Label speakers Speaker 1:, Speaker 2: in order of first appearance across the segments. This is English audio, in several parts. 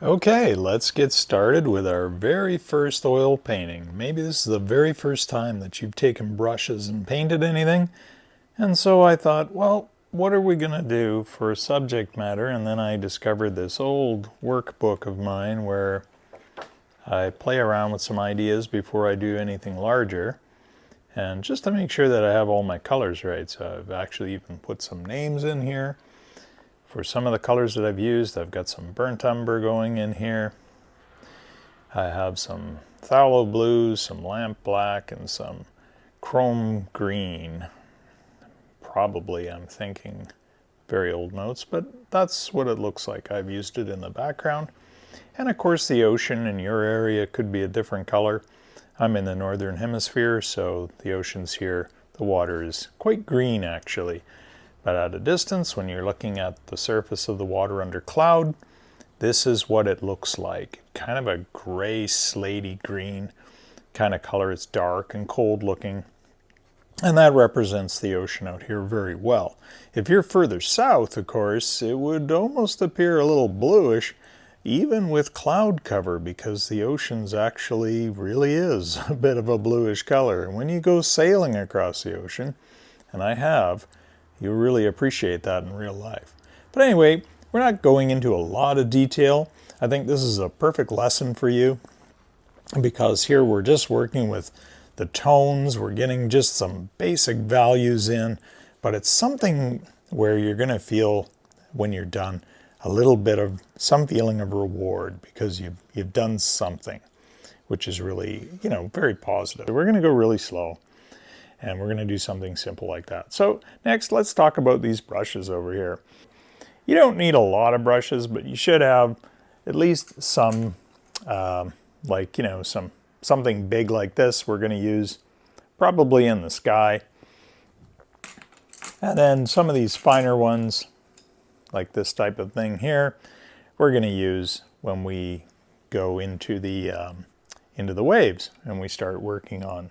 Speaker 1: Okay, let's get started with our very first oil painting. Maybe this is the very first time that you've taken brushes and painted anything. And so I thought, well, what are we going to do for subject matter? And then I discovered this old workbook of mine where I play around with some ideas before I do anything larger. And just to make sure that I have all my colors right. So I've actually even put some names in here. For some of the colors that I've used, I've got some burnt umber going in here. I have some phthalo blues, some lamp black, and some chrome green. Probably, I'm thinking, very old notes, but that's what it looks like. I've used it in the background. And of course the ocean in your area could be a different color. I'm in the northern hemisphere, so the ocean's here. The water is quite green actually. But at a distance, when you're looking at the surface of the water under cloud, this is what it looks like. Kind of a gray, slatey green kind of color. It's dark and cold looking. And that represents the ocean out here very well. If you're further south, of course, it would almost appear a little bluish, even with cloud cover, because the ocean's actually really is a bit of a bluish color. And when you go sailing across the ocean, and I have, you'll really appreciate that in real life. But anyway, we're not going into a lot of detail. I think this is a perfect lesson for you because here we're just working with the tones. We're getting just some basic values in, but it's something where you're going to feel when you're done a little bit of some feeling of reward because you've done something, which is really, very positive. We're going to go really slow. And we're going to do something simple like that. So next, let's talk about these brushes over here. You don't need a lot of brushes, but you should have at least some, something big like this we're going to use probably in the sky. And then some of these finer ones, like this type of thing here, we're going to use when we go into the waves and we start working on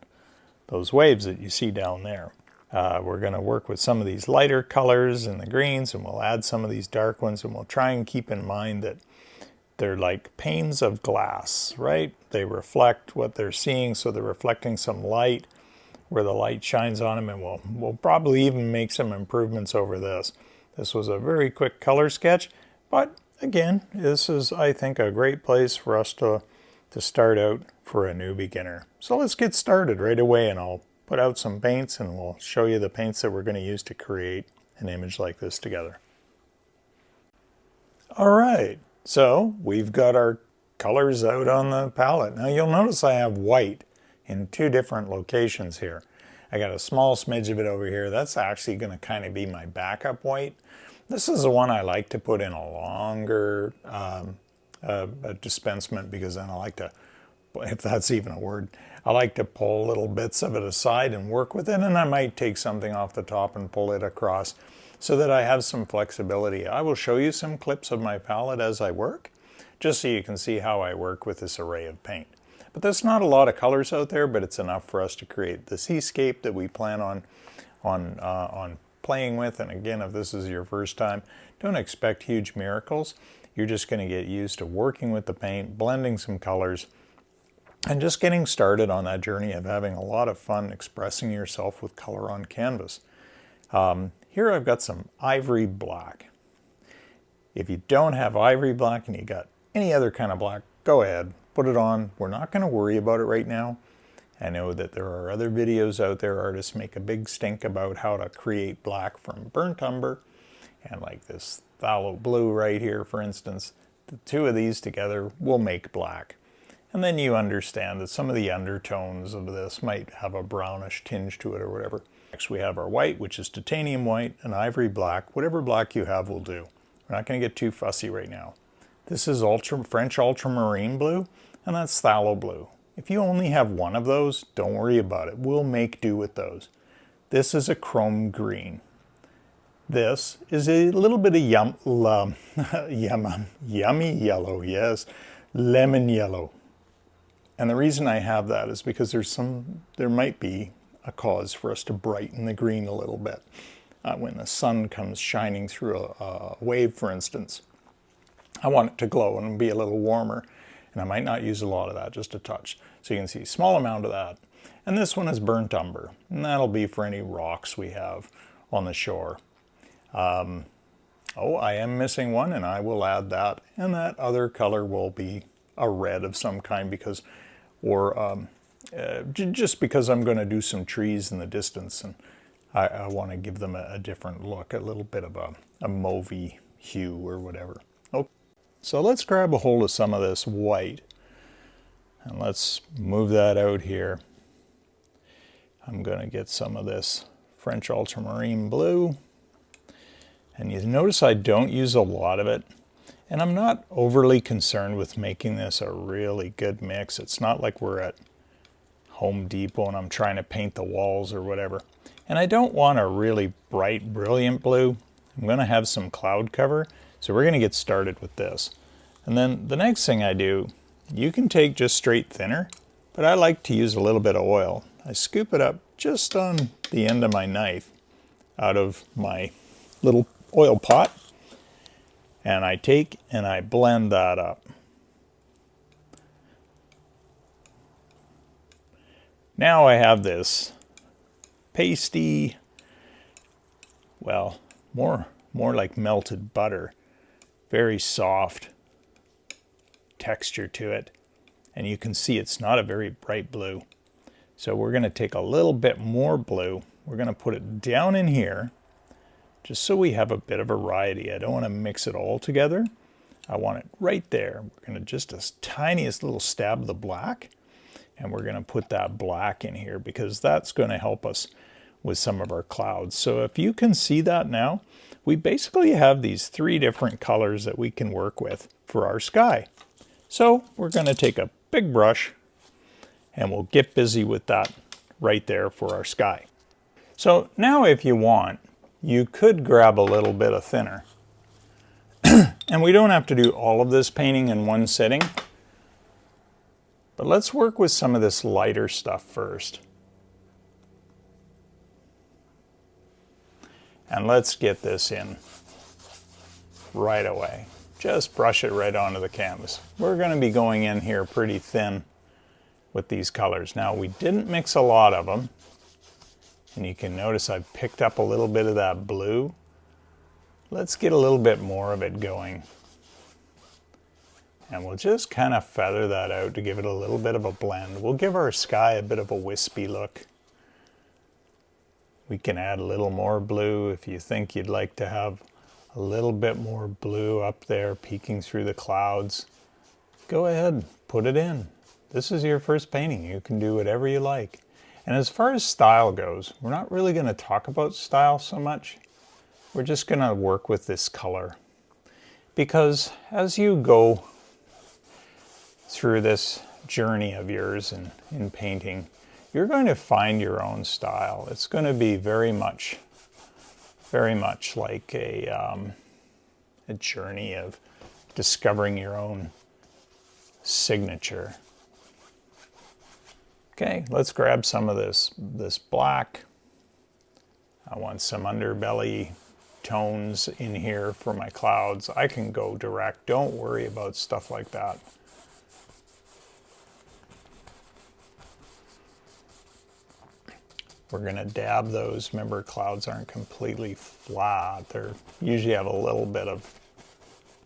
Speaker 1: those waves that you see down there. We're going to work with some of these lighter colors and the greens, and we'll add some of these dark ones, and we'll try and keep in mind that they're like panes of glass, right? They reflect what they're seeing, so they're reflecting some light where the light shines on them, and we'll probably even make some improvements over this. This was a very quick color sketch, but again, this is, I think, a great place for us to start out for a new beginner. So let's get started right away, and I'll put out some paints and we'll show you the paints that we're going to use to create an image like this together. All right, so we've got our colors out on the palette. Now you'll notice I have white in two different locations here. I got a small smidge of it over here. That's actually going to kind of be my backup white. This is the one I like to put in a longer dispensement, because then I like to, if that's even a word, I like to pull little bits of it aside and work with it, and I might take something off the top and pull it across so that I have some flexibility. I will show you some clips of my palette as I work, just so you can see how I work with this array of paint. But there's not a lot of colors out there, but it's enough for us to create the seascape that we plan on playing with. And again, if this is your first time, don't expect huge miracles. You're just going to get used to working with the paint, blending some colors, and just getting started on that journey of having a lot of fun expressing yourself with color on canvas. Here I've got some ivory black. If you don't have ivory black and you got any other kind of black, go ahead, put it on. We're not going to worry about it right now. I know that there are other videos out there, artists make a big stink about how to create black from burnt umber, and like this phthalo blue right here, for instance, the two of these together will make black. And then you understand that some of the undertones of this might have a brownish tinge to it or whatever. Next we have our white, which is titanium white, and ivory black. Whatever black you have will do. We're not going to get too fussy right now. This is French ultramarine blue, and that's phthalo blue. If you only have one of those, don't worry about it. We'll make do with those. This is a chrome green. This is a little bit of yummy yellow, yes, lemon yellow. And the reason I have that is because there might be a cause for us to brighten the green a little bit. When the sun comes shining through a wave, for instance. I want it to glow and be a little warmer. And I might not use a lot of that, just a touch. So you can see a small amount of that. And this one is burnt umber. And that'll be for any rocks we have on the shore. Oh, I am missing one, and I will add that. And that other color will be a red of some kind because, or just because I'm going to do some trees in the distance, and I want to give them a different look, a little bit of a mauvey hue or whatever. Okay. So let's grab a hold of some of this white, and let's move that out here. I'm going to get some of this French ultramarine blue. And you notice I don't use a lot of it. And I'm not overly concerned with making this a really good mix. It's not like we're at Home Depot and I'm trying to paint the walls or whatever. And I don't want a really bright, brilliant blue. I'm going to have some cloud cover. So we're going to get started with this. And then the next thing I do, you can take just straight thinner, but I like to use a little bit of oil. I scoop it up just on the end of my knife out of my little oil pot, and I take and I blend that up. Now I have this pasty, well, more like melted butter, very soft texture to it, and you can see it's not a very bright blue. So we're going to take a little bit more blue. We're going to put it down in here, just so we have a bit of variety. I don't want to mix it all together. I want it right there. We're going to just a tiniest little stab of the black, and we're going to put that black in here because that's going to help us with some of our clouds. So if you can see that now, we basically have these three different colors that we can work with for our sky. So we're going to take a big brush and we'll get busy with that right there for our sky. So now if you want, you could grab a little bit of thinner. And we don't have to do all of this painting in one sitting. But let's work with some of this lighter stuff first. And let's get this in right away. Just brush it right onto the canvas. We're going to be going in here pretty thin with these colors. Now, we didn't mix a lot of them. And you can notice I've picked up a little bit of that blue. Let's get a little bit more of it going. And we'll just kind of feather that out to give it a little bit of a blend. We'll give our sky a bit of a wispy look. We can add a little more blue if you think you'd like to have a little bit more blue up there peeking through the clouds. Go ahead, put it in. This is your first painting. You can do whatever you like. And as far as style goes, we're not really going to talk about style so much. We're just going to work with this color. Because as you go through this journey of yours in painting, you're going to find your own style. It's going to be very much like a journey of discovering your own signature. Okay, let's grab some of this black. I want some underbelly tones in here for my clouds. I can go direct. Don't worry about stuff like that. We're going to dab those. Remember, clouds aren't completely flat. They usually have a little bit of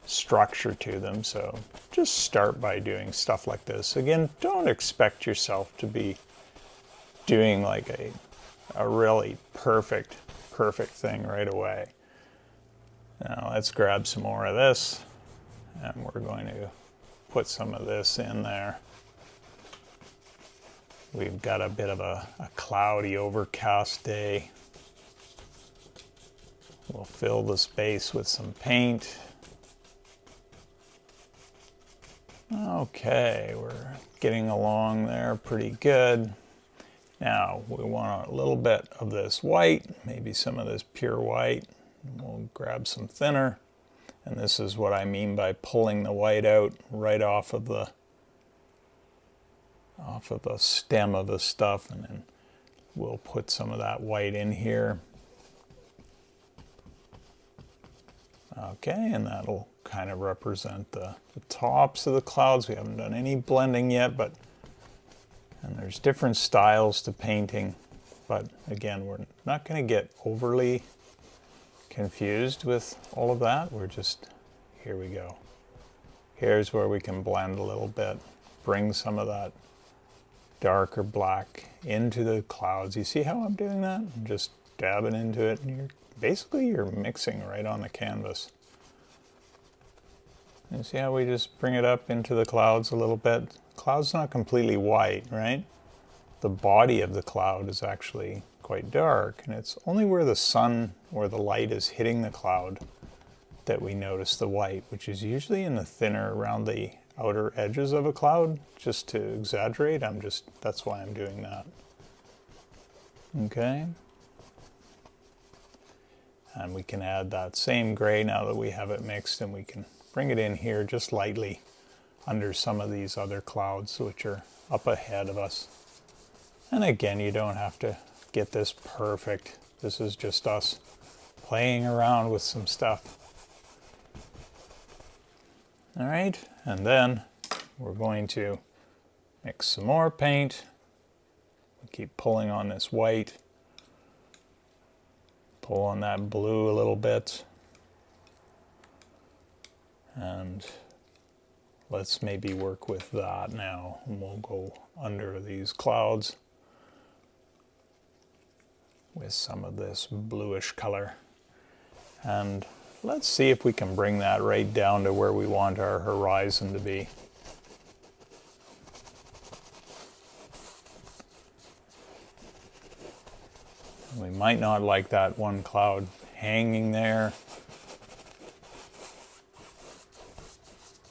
Speaker 1: structure to them. So just start by doing stuff like this. Again, don't expect yourself to be doing like a really perfect thing right away. Now let's grab some more of this, and we're going to put some of this in there. We've got a bit of a cloudy, overcast day. We'll fill the space with some paint. Okay, we're getting along there pretty good. Now we want a little bit of this white, maybe some of this pure white. We'll grab some thinner. And this is what I mean by pulling the white out right off of the stem of the stuff, and then we'll put some of that white in here. Okay, and that'll kind of represent the tops of the clouds. We haven't done any blending yet, and there's different styles to painting. But again, we're not going to get overly confused with all of that. We're just, here we go. Here's where we can blend a little bit, bring some of that darker black into the clouds. You see how I'm doing that? I'm just dabbing into it, and you're mixing right on the canvas. You see how we just bring it up into the clouds a little bit? The cloud's not completely white, right? The body of the cloud is actually quite dark, and it's only where the sun or the light is hitting the cloud that we notice the white, which is usually in the thinner around the outer edges of a cloud. Just to exaggerate, that's why I'm doing that. Okay. And we can add that same gray now that we have it mixed, and we can bring it in here just lightly under some of these other clouds which are up ahead of us. And again, you don't have to get this perfect. This is just us playing around with some stuff. All right, and then we're going to mix some more paint. We keep pulling on this white. Pull on that blue a little bit. And let's maybe work with that now. And we'll go under these clouds with some of this bluish color. And let's see if we can bring that right down to where we want our horizon to be. We might not like that one cloud hanging there.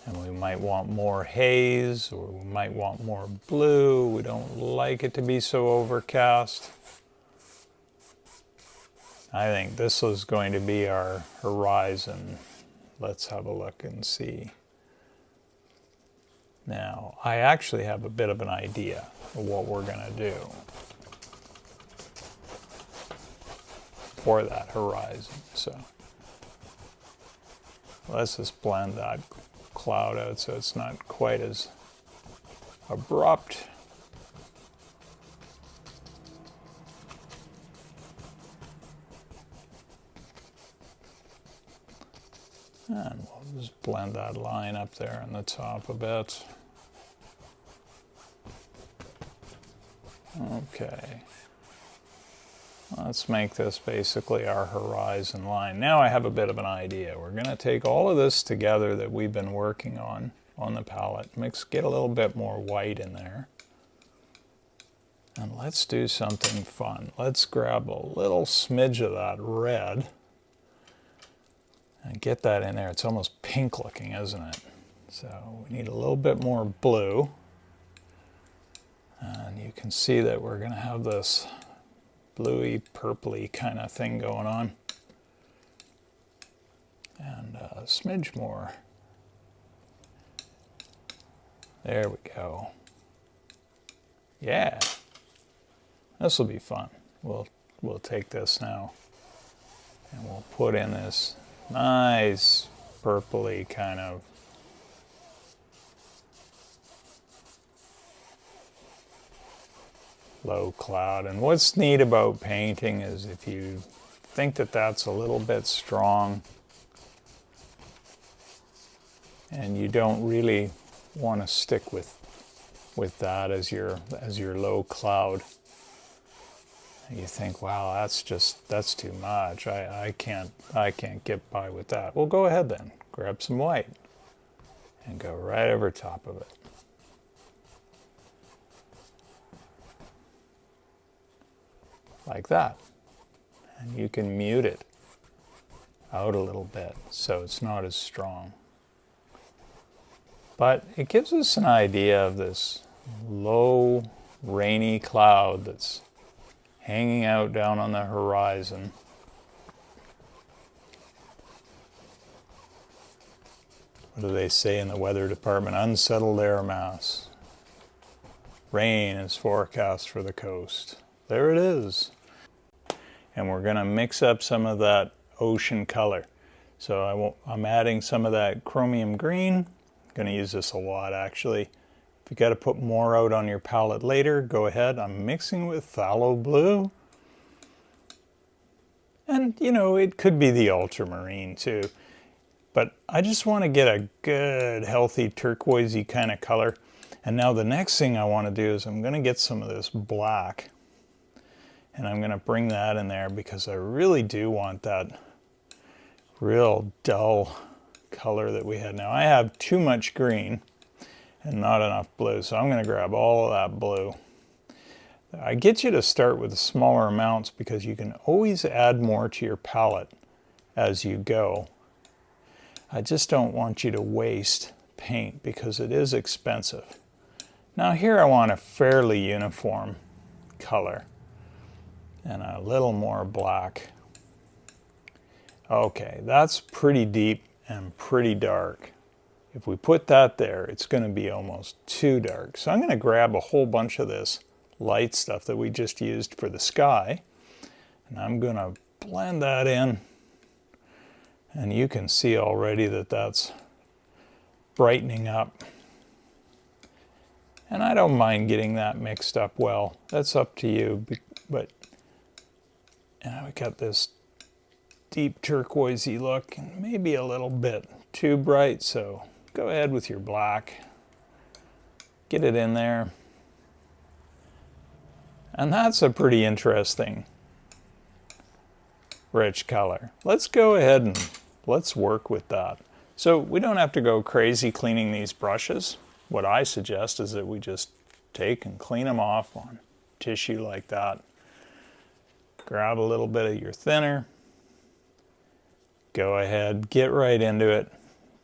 Speaker 1: And we might want more haze, or we might want more blue. We don't like it to be so overcast. I think this is going to be our horizon. Let's have a look and see. Now, I actually have a bit of an idea of what we're going to do for that horizon. So let's just blend that cloud out so it's not quite as abrupt. And we'll just blend that line up there on the top a bit. Okay. Let's make this basically our horizon line. Now I have a bit of an idea. We're going to take all of this together that we've been working on the palette, get a little bit more white in there. And let's do something fun. Let's grab a little smidge of that red and get that in there. It's almost pink looking, isn't it? So we need a little bit more blue. And you can see that we're going to have this bluey, purpley kind of thing going on. And a smidge more. There we go. Yeah. This will be fun. We'll take this now and we'll put in this nice purpley kind of low cloud. And what's neat about painting is if you think that that's a little bit strong and you don't really want to stick with that as your low cloud, you think, wow, that's too much. I can't get by with that. Well, go ahead then. Grab some white and go right over top of it. Like that. And you can mute it out a little bit so it's not as strong. But it gives us an idea of this low, rainy cloud that's hanging out down on the horizon. What do they say in the weather department? Unsettled air mass. Rain is forecast for the coast. There it is. And we're going to mix up some of that ocean color. So I'm adding some of that chromium green. I'm going to use this a lot actually. If you got to put more out on your palette later, go ahead. I'm mixing with phthalo blue. And you know, it could be the ultramarine too. But I just want to get a good, healthy turquoisey kind of color. And now the next thing I want to do is I'm going to get some of this black. And I'm going to bring that in there because I really do want that real dull color that we had. Now I have too much green and not enough blue, so I'm going to grab all of that blue. I get you to start with smaller amounts because you can always add more to your palette as you go. I just don't want you to waste paint because it is expensive. Now here I want a fairly uniform color and a little more black. Okay, that's pretty deep and pretty dark. If we put that there, it's going to be almost too dark. So I'm going to grab a whole bunch of this light stuff that we just used for the sky, and I'm going to blend that in. And you can see already that that's brightening up. And I don't mind getting that mixed up well. That's up to you. But we got this deep turquoisey look and maybe a little bit too bright. So go ahead with your black. Get it in there. And that's a pretty interesting rich color. Let's go ahead and let's work with that. So we don't have to go crazy cleaning these brushes. What I suggest is that we just take and clean them off on tissue like that. Grab a little bit of your thinner. Go ahead, get right into it.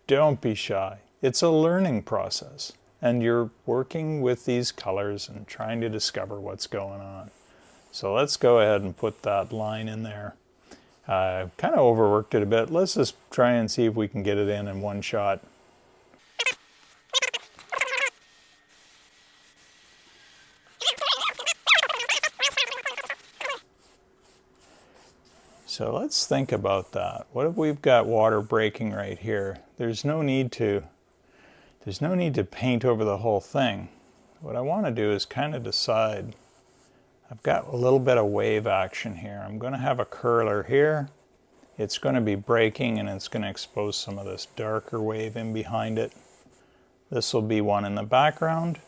Speaker 1: Don't be shy. It's a learning process, and you're working with these colors and trying to discover what's going on. So let's go ahead and put that line in there. I've kind of overworked it a bit. Let's just try and see if we can get it in one shot. So let's think about that. What if we've got water breaking right here? There's no need to paint over the whole thing. What I want to do is kind of decide. I've got a little bit of wave action here. I'm going to have a curler here. It's going to be breaking and it's going to expose some of this darker wave in behind it. This will be one in the background.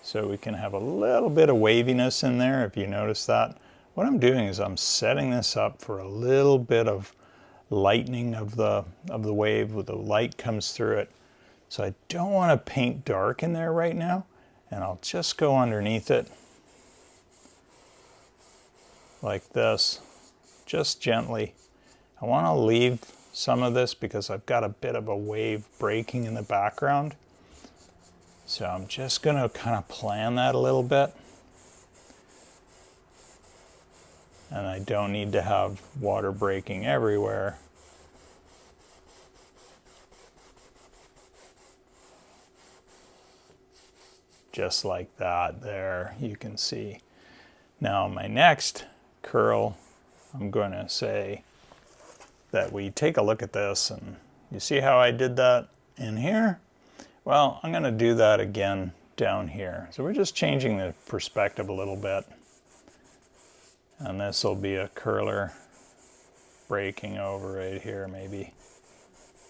Speaker 1: So we can have a little bit of waviness in there if you notice that. What I'm doing is I'm setting this up for a little bit of lightening of the wave where the light comes through it. So I don't want to paint dark in there right now, and I'll just go underneath it like this, just gently. I want to leave some of this because I've got a bit of a wave breaking in the background. So I'm just going to kind of plan that a little bit. And I don't need to have water breaking everywhere. Just like that there, you can see. Now my next curl, I'm going to say that we take a look at this, and you see how I did that in here? Well, I'm going to do that again down here. So we're just changing the perspective a little bit. And this will be a curler breaking over right here maybe.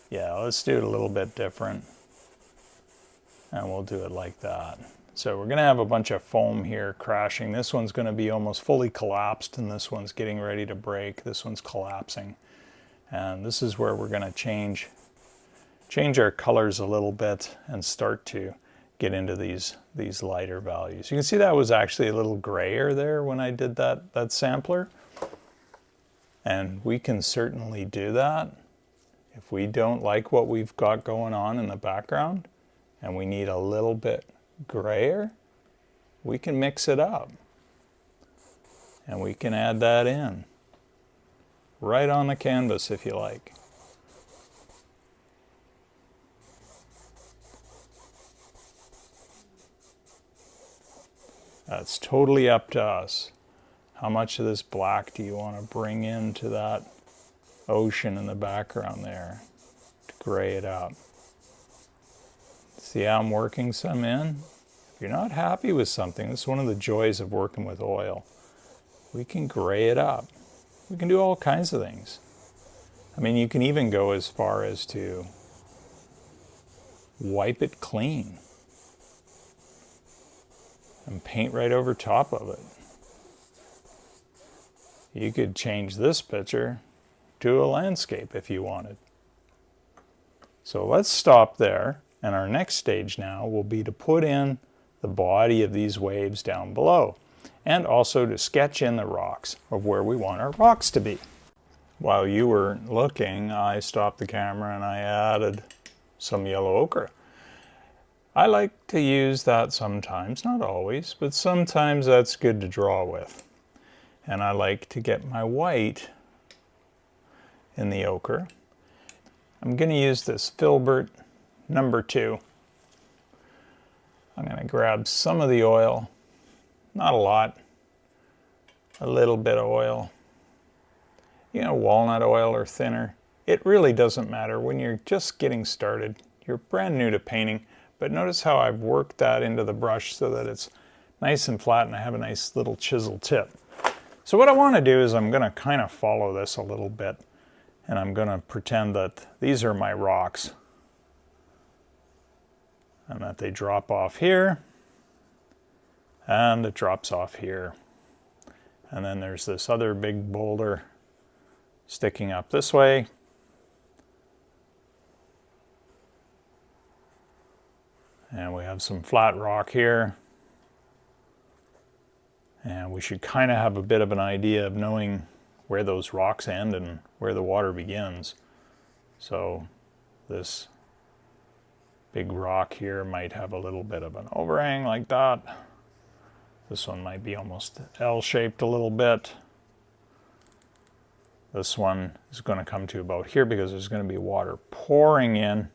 Speaker 1: Yeah, let's do it a little bit different. And we'll do it like that. So we're going to have a bunch of foam here crashing. This one's going to be almost fully collapsed, and this one's getting ready to break. This one's collapsing. And this is where we're going to change our colors a little bit and start to get into these lighter values. You can see that was actually a little grayer there when I did that sampler. And we can certainly do that if we don't like what we've got going on in the background and we need a little bit grayer. We can mix it up and we can add that in right on the canvas if you like. That's totally up to us. How much of this black do you want to bring into that ocean in the background there to gray it up? See how I'm working some in? If you're not happy with something, this is one of the joys of working with oil. We can gray it up. We can do all kinds of things. I mean, you can even go as far as to wipe it clean and paint right over top of it. You could change this picture to a landscape if you wanted. So let's stop there, and our next stage now will be to put in the body of these waves down below, and also to sketch in the rocks of where we want our rocks to be. While you were looking, I stopped the camera and I added some yellow ochre. I like to use that sometimes, not always, but sometimes that's good to draw with. And I like to get my white in the ochre. I'm going to use this Filbert number 2. I'm going to grab some of the oil, not a lot, a little bit of oil. You know, walnut oil or thinner. It really doesn't matter when you're just getting started. You're brand new to painting, but notice how I've worked that into the brush so that it's nice and flat and I have a nice little chisel tip. So what I want to do is I'm going to kind of follow this a little bit, and I'm going to pretend that these are my rocks and that they drop off here and it drops off here. And then there's this other big boulder sticking up this way. And we have some flat rock here. And we should kind of have a bit of an idea of knowing where those rocks end and where the water begins. So this big rock here might have a little bit of an overhang like that. This one might be almost L-shaped a little bit. This one is going to come to about here because there's going to be water pouring in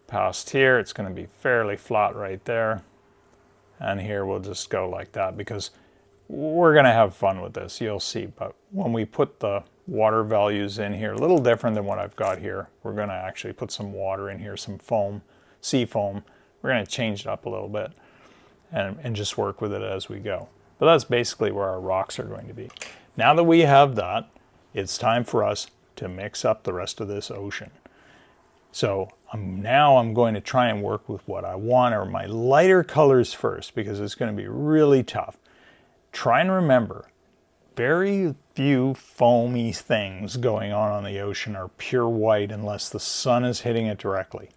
Speaker 1: past here. It's going to be fairly flat right there. And here we'll just go like that because we're going to have fun with this, you'll see. But when we put the water values in here, a little different than what I've got here, we're going to actually put some water in here, some foam, sea foam. We're going to change it up a little bit and just work with it as we go. But that's basically where our rocks are going to be. Now that we have that, it's time for us to mix up the rest of this ocean. So now I'm going to try and work with what I want, or my lighter colors first, because it's going to be really tough. Try and remember, very few foamy things going on the ocean are pure white unless the sun is hitting it directly.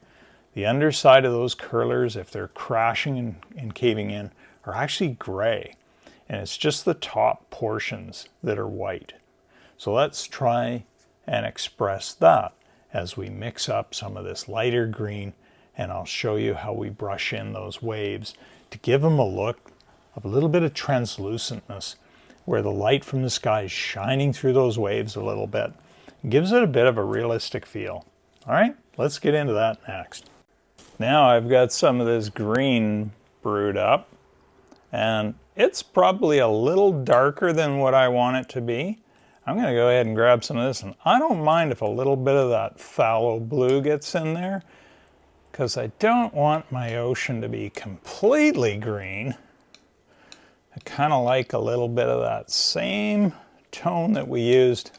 Speaker 1: The underside of those curlers, if they're crashing and caving in, are actually gray. And it's just the top portions that are white. So let's try and express that as we mix up some of this lighter green, and I'll show you how we brush in those waves to give them a look of a little bit of translucentness, where the light from the sky is shining through those waves a little bit. It gives it a bit of a realistic feel. All right, let's get into that next. Now I've got some of this green brewed up, and it's probably a little darker than what I want it to be. I'm going to go ahead and grab some of this, and I don't mind if a little bit of that phthalo blue gets in there, because I don't want my ocean to be completely green. I kind of like a little bit of that same tone that we used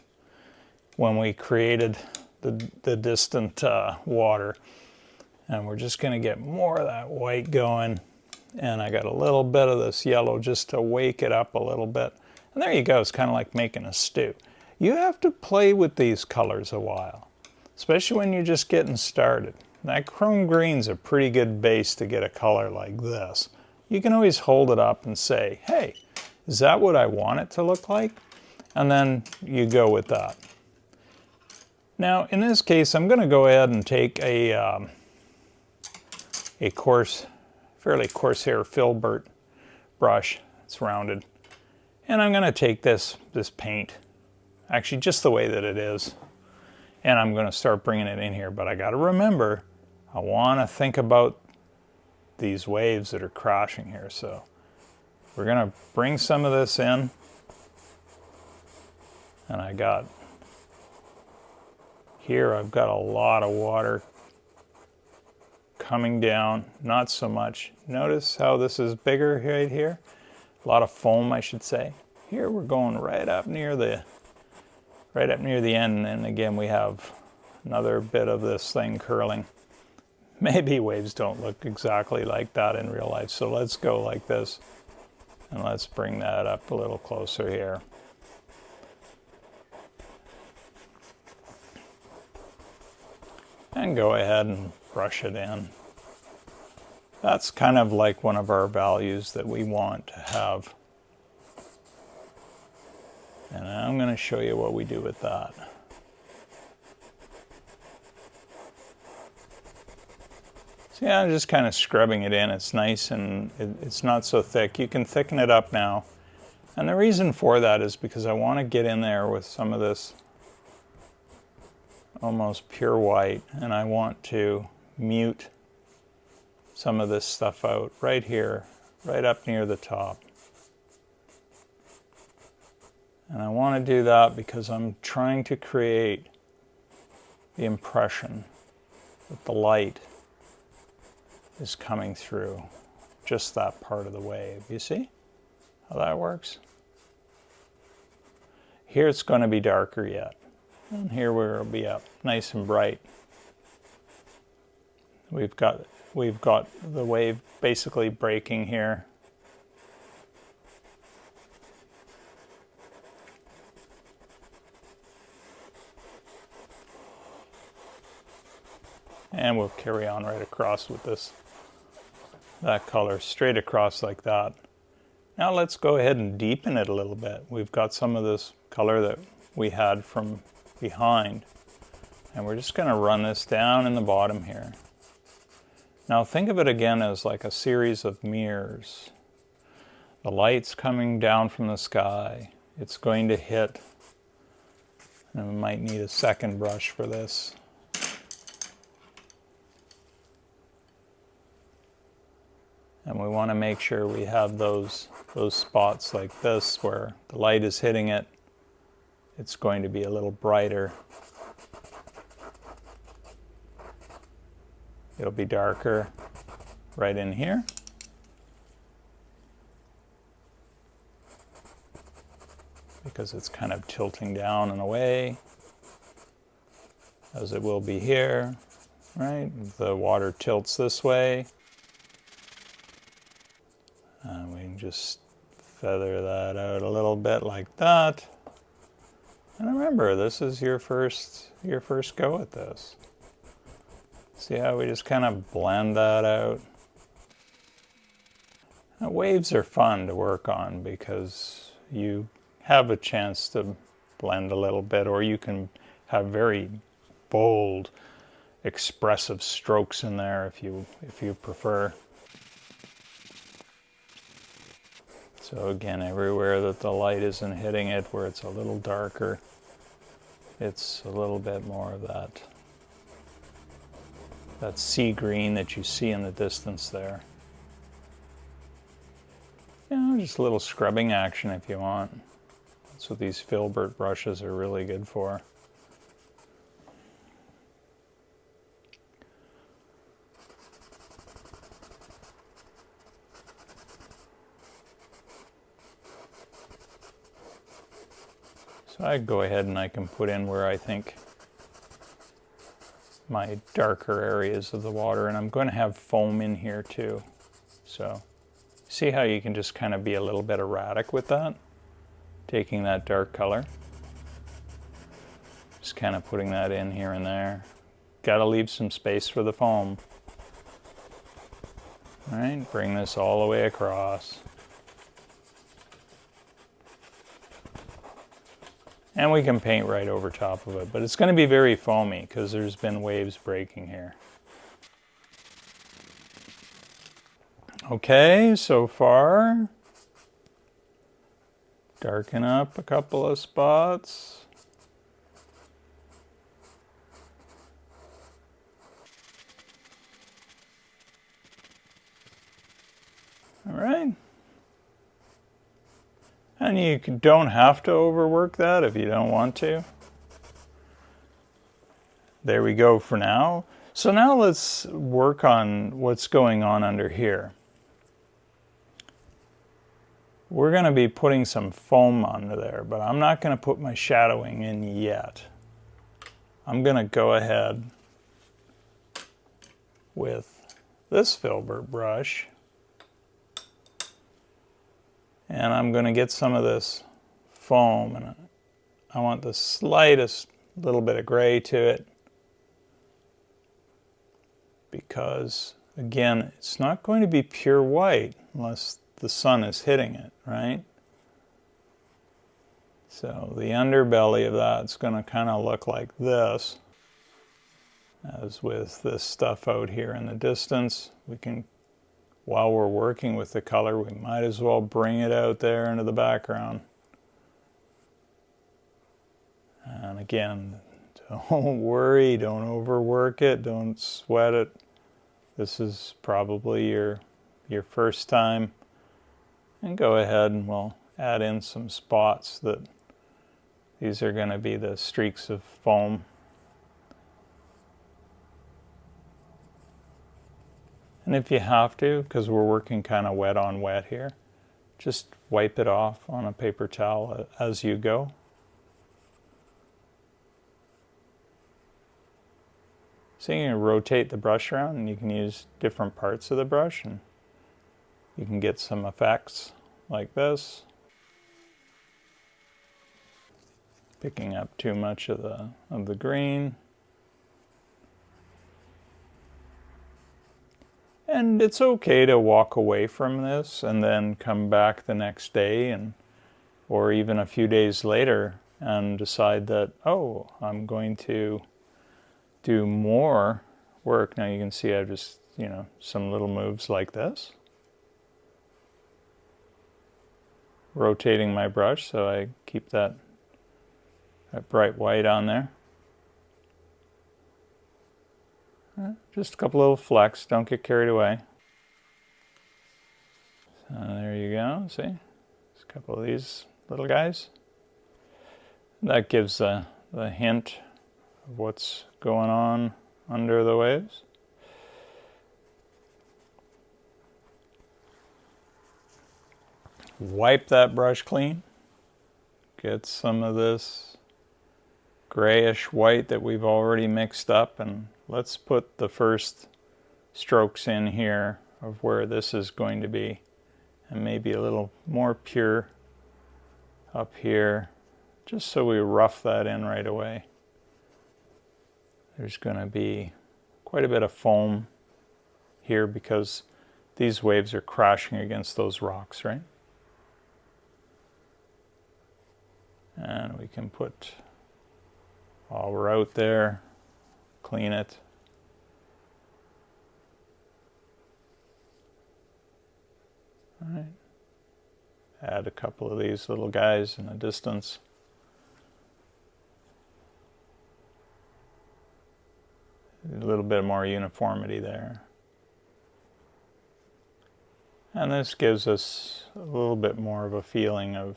Speaker 1: when we created the distant water. And we're just going to get more of that white going. And I got a little bit of this yellow just to wake it up a little bit. And there you go, it's kind of like making a stew. You have to play with these colors a while, especially when you're just getting started. That chrome green's a pretty good base to get a color like this. You can always hold it up and say, hey, is that what I want it to look like? And then you go with that. Now, in this case, I'm going to go ahead and take a fairly coarse hair Filbert brush. It's rounded. And I'm going to take this paint, actually just the way that it is, and I'm going to start bringing it in here. But I got to remember, I want to think about these waves that are crashing here. So We're going to bring some of this in. And I've got a lot of water coming down, not so much. Notice how this is bigger right here? A lot of foam, I should say. Here we're going right up near the end, and again we have another bit of this thing curling. Maybe waves don't look exactly like that in real life, so let's go like this, and let's bring that up a little closer here. And go ahead and brush it in. That's kind of like one of our values that we want to have. And I'm going to show you what we do with that. So yeah, I'm just kind of scrubbing it in. It's nice and it's not so thick. You can thicken it up now. And the reason for that is because I want to get in there with some of this almost pure white, and I want to mute some of this stuff out right here, right up near the top. And I want to do that because I'm trying to create the impression that the light is coming through just that part of the wave. You see how that works? Here it's going to be darker yet. And here we'll be up nice and bright. We've got the wave basically breaking here. And we'll carry on right across with that color straight across like that. Now let's go ahead and deepen it a little bit. We've got some of this color that we had from behind, and we're just going to run this down in the bottom here. Now think of it again as like a series of mirrors. The light's coming down from the sky. It's going to hit, and we might need a second brush for this. And we want to make sure we have those spots like this where the light is hitting it. It's going to be a little brighter. It'll be darker right in here. Because it's kind of tilting down and away, as it will be here, right? The water tilts this way. And we can just feather that out a little bit like that. And remember, this is your first go at this. See how we just kind of blend that out? Now, waves are fun to work on because you have a chance to blend a little bit, or you can have very bold, expressive strokes in there if you prefer. So again, everywhere that the light isn't hitting it, where it's a little darker, it's a little bit more of that sea green that you see in the distance there. You know, just a little scrubbing action if you want. That's what these filbert brushes are really good for. So I go ahead and I can put in where I think my darker areas of the water, and I'm going to have foam in here too. So see how you can just kind of be a little bit erratic with that, taking that dark color, just kind of putting that in here and there. Got to leave some space for the foam. All right, bring this all the way across. And we can paint right over top of it, but it's going to be very foamy because there's been waves breaking here. Okay, so far, darken up a couple of spots. All right. And you don't have to overwork that if you don't want to. There we go for now. So now let's work on what's going on under here. We're going to be putting some foam under there, but I'm not going to put my shadowing in yet. I'm going to go ahead with this filbert brush, and I'm going to get some of this foam, and I want the slightest little bit of gray to it, because again, it's not going to be pure white unless the sun is hitting it, right? So the underbelly of that's going to kind of look like this. As with this stuff out here in the distance, we can, while we're working with the color, we might as well bring it out there into the background. And again, don't worry, don't overwork it, don't sweat it. This is probably your first time. And go ahead and we'll add in some spots that these are going to be the streaks of foam. And if you have to, because we're working kind of wet on wet here, just wipe it off on a paper towel as you go. So you can rotate the brush around and you can use different parts of the brush and you can get some effects like this. Picking up too much of the green. And it's okay to walk away from this and then come back the next day or even a few days later and decide that, oh, I'm going to do more work. Now you can see I've just, some little moves like this. Rotating my brush so I keep that bright white on there. Just a couple little flecks, don't get carried away. So there you go, see? Just a couple of these little guys. That gives the hint of what's going on under the waves. Wipe that brush clean. Get some of this grayish white that we've already mixed up, and let's put the first strokes in here of where this is going to be, and maybe a little more pure up here, just so we rough that in right away. There's going to be quite a bit of foam here because these waves are crashing against those rocks, right? And we can put, while we're out there, clean it. All right. Add a couple of these little guys in the distance. A little bit more uniformity there. And this gives us a little bit more of a feeling of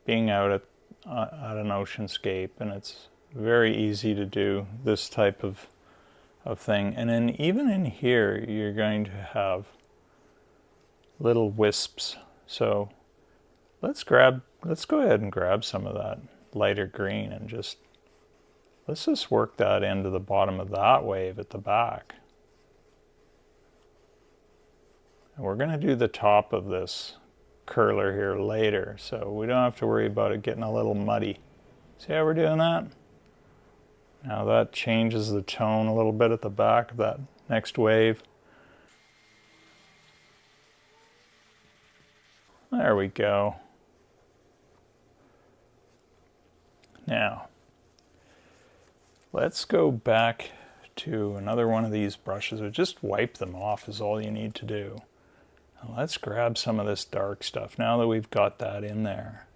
Speaker 1: being out at an oceanscape, and it's very easy to do this type of thing. And then even in here, you're going to have little wisps. So let's go ahead and grab some of that lighter green and let's just work that into the bottom of that wave at the back. And we're going to do the top of this curler here later, so we don't have to worry about it getting a little muddy. See how we're doing that? Now that changes the tone a little bit at the back of that next wave. There we go. Now, let's go back to another one of these brushes, or just wipe them off is all you need to do. Let's grab some of this dark stuff. Now that we've got that in there,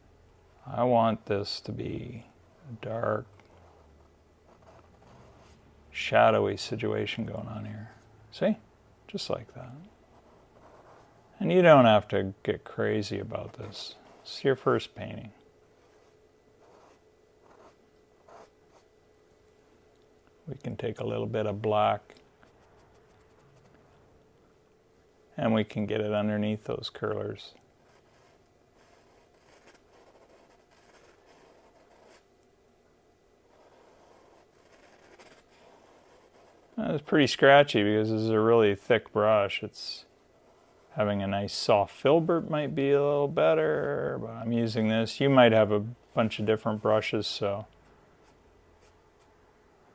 Speaker 1: I want this to be a dark, shadowy situation going on here. See? Just like that. And you don't have to get crazy about this. It's your first painting. We can take a little bit of black and we can get it underneath those curlers. It's pretty scratchy because this is a really thick brush. It's having a nice soft filbert might be a little better, but I'm using this. You might have a bunch of different brushes, so.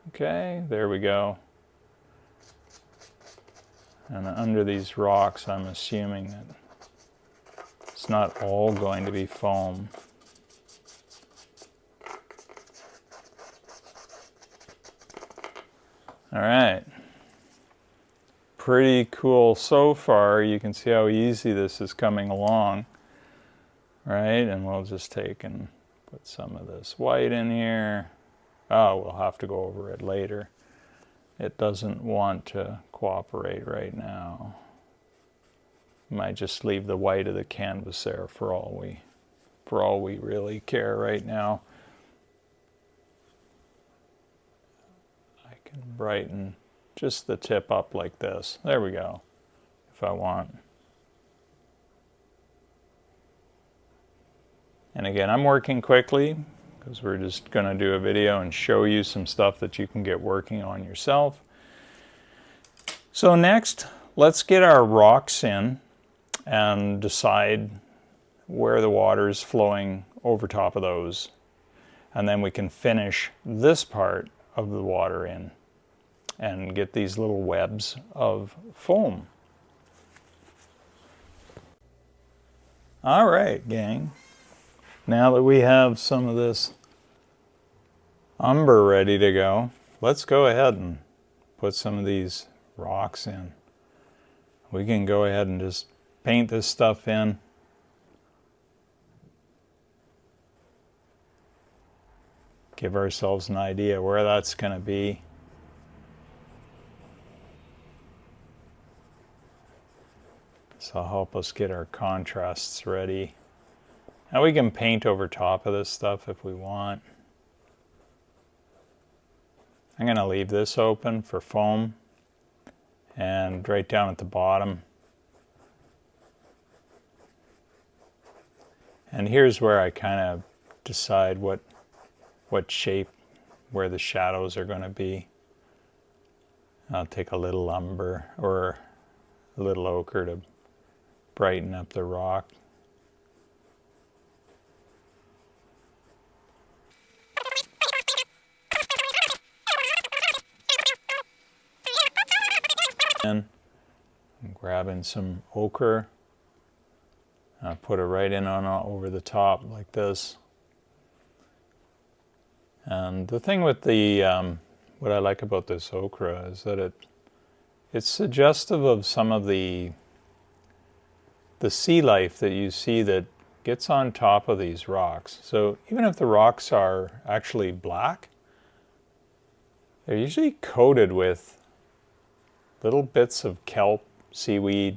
Speaker 1: Okay, there we go. And under these rocks, I'm assuming that it's not all going to be foam. All right. Pretty cool so far. You can see how easy this is coming along, right? And we'll just take and put some of this white in here. Oh, we'll have to go over it later. It doesn't want to cooperate right now. Might just leave the white of the canvas there for all we really care right now. I can brighten just the tip up like this. There we go, if I want. And again, I'm working quickly because we're just going to do a video and show you some stuff that you can get working on yourself. So next, let's get our rocks in and decide where the water is flowing over top of those. And then we can finish this part of the water in and get these little webs of foam. All right, gang. Now that we have some of this umber ready to go, let's go ahead and put some of these rocks in. We can go ahead and just paint this stuff in. Give ourselves an idea where that's going to be. This will help us get our contrasts ready. Now we can paint over top of this stuff if we want. I'm going to leave this open for foam, and right down at the bottom. And here's where I kind of decide what shape, where the shadows are going to be. I'll take a little umber or a little ochre to brighten up the rock. And I'm grabbing some ochre. I'll put it right in on over the top like this. And the thing with the what I like about this ochre is that it's suggestive of some of the sea life that you see that gets on top of these rocks. So even if the rocks are actually black, they're usually coated with little bits of kelp, seaweed,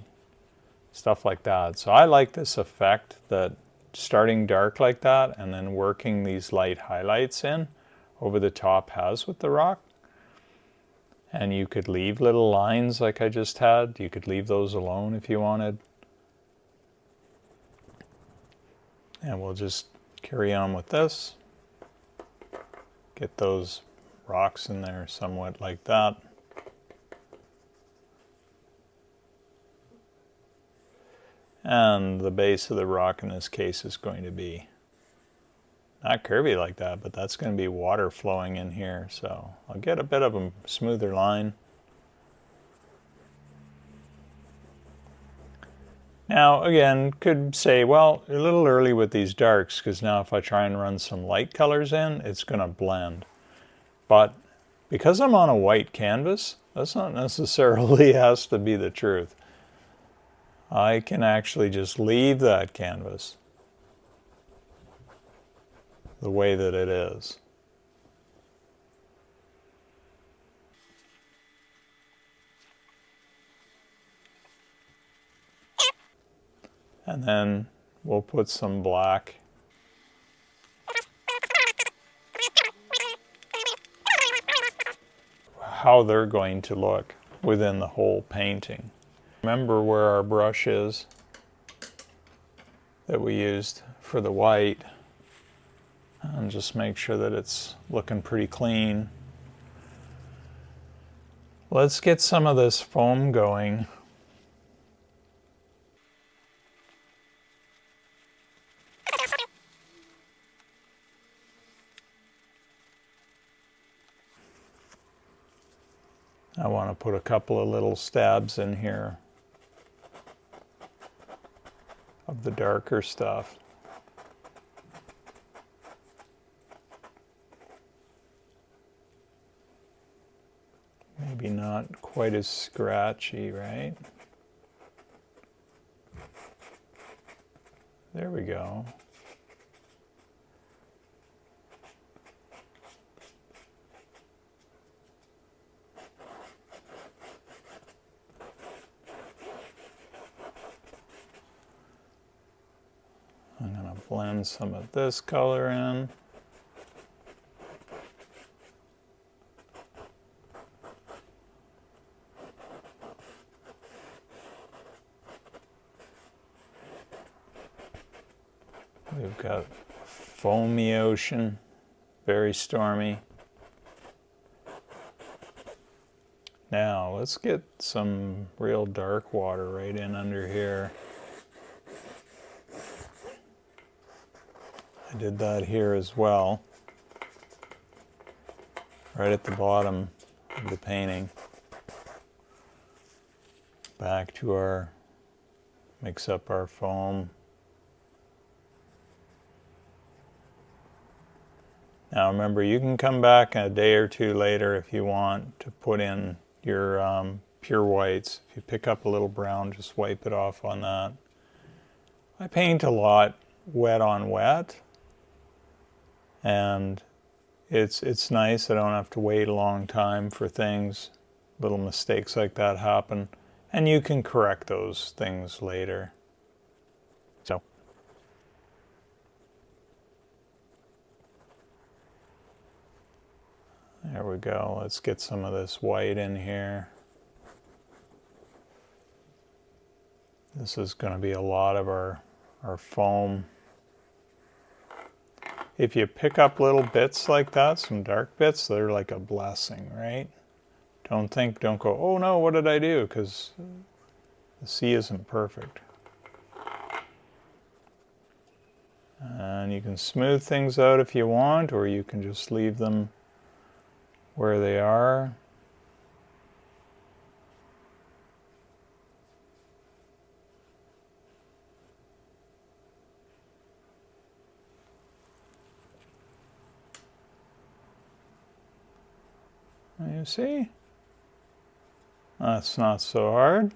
Speaker 1: stuff like that. So I like this effect that starting dark like that and then working these light highlights in over the top has with the rock. And you could leave little lines like I just had. You could leave those alone if you wanted. And we'll just carry on with this. Get those rocks in there somewhat like that. And the base of the rock in this case is going to be not curvy like that, but that's going to be water flowing in here. So I'll get a bit of a smoother line. Now, again, could say, well, a little early with these darks, because now if I try and run some light colors in, it's going to blend. But because I'm on a white canvas, that's not necessarily has to be the truth. I can actually just leave that canvas the way that it is. And then we'll put some black. How they're going to look within the whole painting. Remember where our brush is that we used for the white, and just make sure that it's looking pretty clean. Let's get some of this foam going. I want to put a couple of little stabs in here of the darker stuff. Maybe not quite as scratchy, right? There we go. I'm going to blend some of this color in. We've got foamy ocean, very stormy. Now let's get some real dark water right in under here. I did that here as well, right at the bottom of the painting. Back to our, mix up our foam. Now remember, you can come back a day or two later if you want to put in your pure whites. If you pick up a little brown, just wipe it off on that. I paint a lot wet on wet, and it's nice. I don't have to wait a long time for things. Little mistakes like that happen, and you can correct those things later. So there we go. Let's get some of this white in here. This is going to be a lot of our foam. If you pick up little bits like that, some dark bits, they're like a blessing, right? Don't go, oh no, what did I do? Because the sea isn't perfect. And you can smooth things out if you want, or you can just leave them where they are. You see? That's not so hard.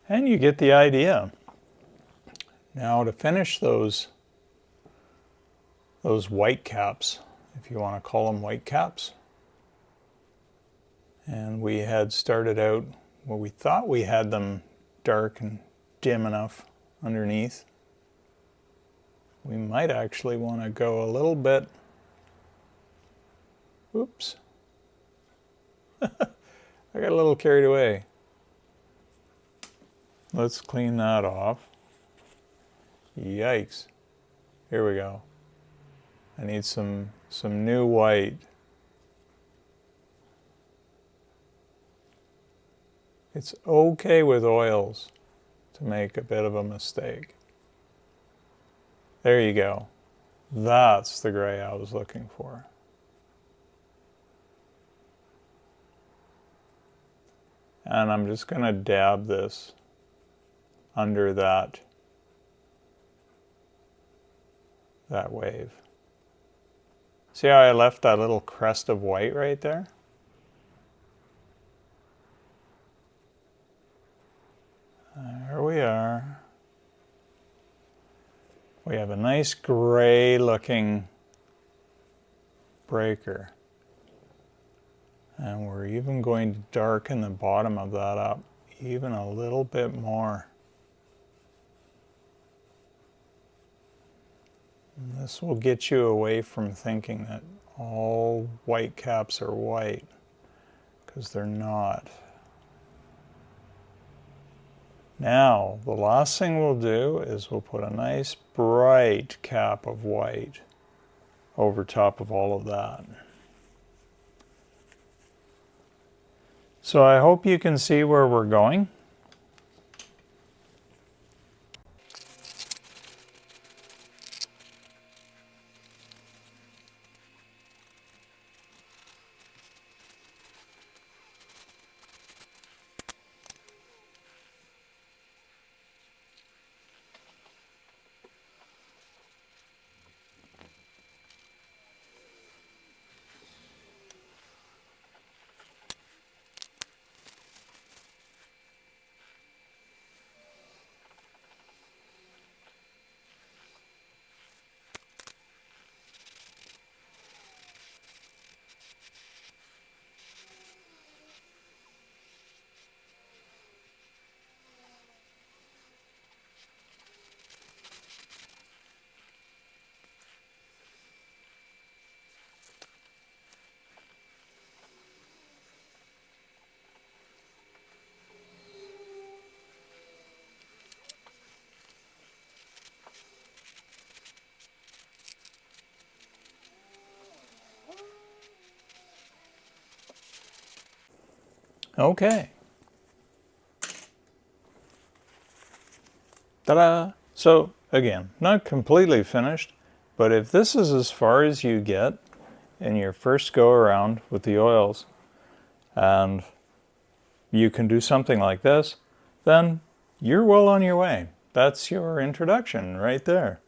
Speaker 1: And you get the idea. Now to finish those white caps, if you want to call them white caps. And we had started out, well, we thought we had them dark and dim enough underneath. We might actually want to go a little bit, oops, I got a little carried away. Let's clean that off. Yikes. Here we go. I need some new white. It's okay with oils to make a bit of a mistake. There you go. That's the gray I was looking for. And I'm just going to dab this under that wave. See how I left that little crest of white right there? There we are. We have a nice gray looking breaker. And we're even going to darken the bottom of that up even a little bit more. And this will get you away from thinking that all white caps are white, because they're not. Now, the last thing we'll do is we'll put a nice bright cap of white over top of all of that. So I hope you can see where we're going. Okay. Ta-da! So again, not completely finished, but if this is as far as you get in your first go around with the oils, and you can do something like this, then you're well on your way. That's your introduction right there.